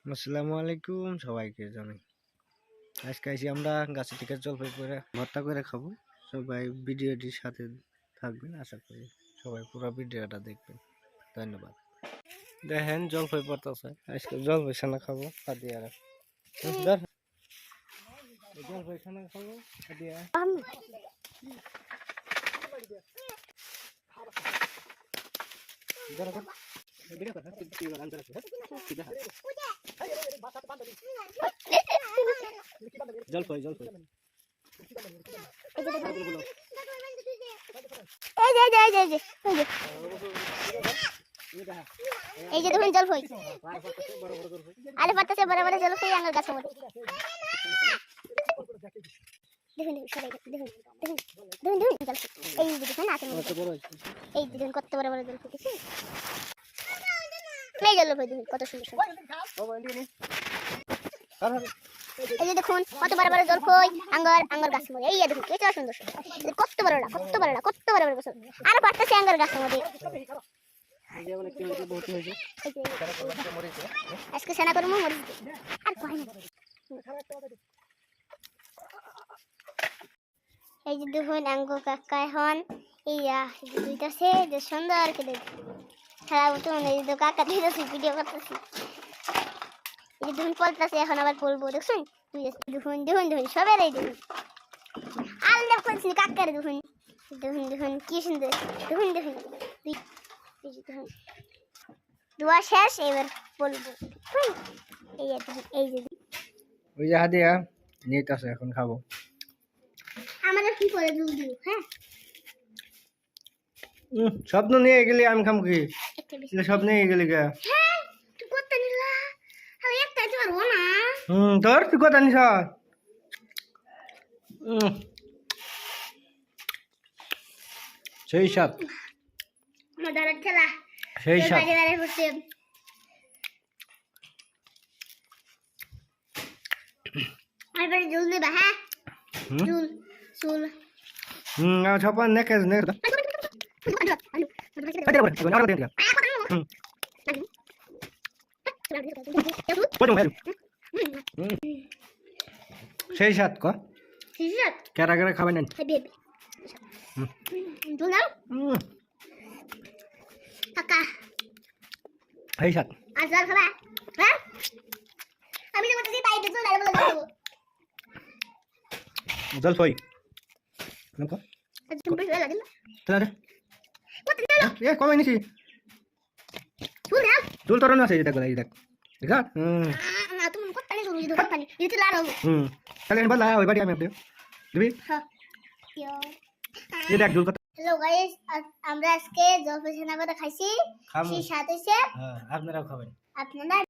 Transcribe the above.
আসসালামু আলাইকুম সবাইকে জানাই। আজকে আইছি আমরা গাছে থেকে জলপাই করে ভর্তা করে খাবো। সবাই ভিডিওটির সাথে থাকবেন, আশা করি সবাই পুরো ভিডিওটা দেখবেন। ধন্যবাদ। দেখেন জলপাই পড়তেছে, আজকে জলপাই ছানা খাবো হাদিয়ারা। জলপাই ছানা খাবো হাদিয়া। জলপাই জলপাই এই যে দেখুন জলপাই আরে পাতাছে বড় বড় জলপাই আমার গাছের মধ্যে দেখুন সবাই দেখুন দেখুন দেখুন দেখুন জলপাই এই যে দেখুন আছে এই যে দেখুন কত বড় বড় জলপাই দেখুন এই জলপাই দেখুন কত সুন্দর সুন্দর এই যে দেখুন কত বড় বড় জলপাই আঙ্গার আঙ্গার গাছের মধ্যে এই যে দেখুন কত সুন্দর সুন্দর কত বড় গাছ আর পাতাছে আঙ্গার গাছের মধ্যে আজকে সেনা করবো মরিচ আর কয় না এই যে দেখুন আঙ্গু কাকা এখন ইয়া দুইটাছে যে সুন্দর করে খেলা উঠুন এই যে কাকা দিতেছি ভিডিও করতেছি এই যে দেখুন পলতাছে এখন আবার পড়বো দেখুন দেখুন দেখুন দেখুন সবের এই দেখুন আল্লাহ করছি কাকার দেখুন দেখুন দেখুন কি সুন্দর দেখুন দেখুন দেখুন দোয়া শেষ এবার বলবো এই যে ওই যে হাদিয়া নিতেছে, এখন খাবো। আমাদের কি করে দুধ দিও হ্যাঁ স্বপ্ন নিয়ে গেলি আমি খাম কি স্বপ্ন নিয়ে গেলি গা? হ্যাঁ তুই করতে নিলা আমি একটা তো পারবো না তোর তুই কথা নিস সেই সাত আমার দাঁড়ার খেলা সেই সাত দাঁড়িয়ে হচ্ছে এবারে জল নেবা হ্যাঁ জল চুল সপান নেকেজ নে সেই সাত ক কেরা কেরা খাবেন সেই সাত জলপাই কমে নিছি চুল তোর আছে দেখ দেখ দেখ তাহলে বলা ওই বাড়ি আমি দিবি দেখ চুল হ্যালো গাইস আমরা আজকে জলপাই ছানা করে খাইছি সেই সাথে আপনারাও খাবেন আপনারা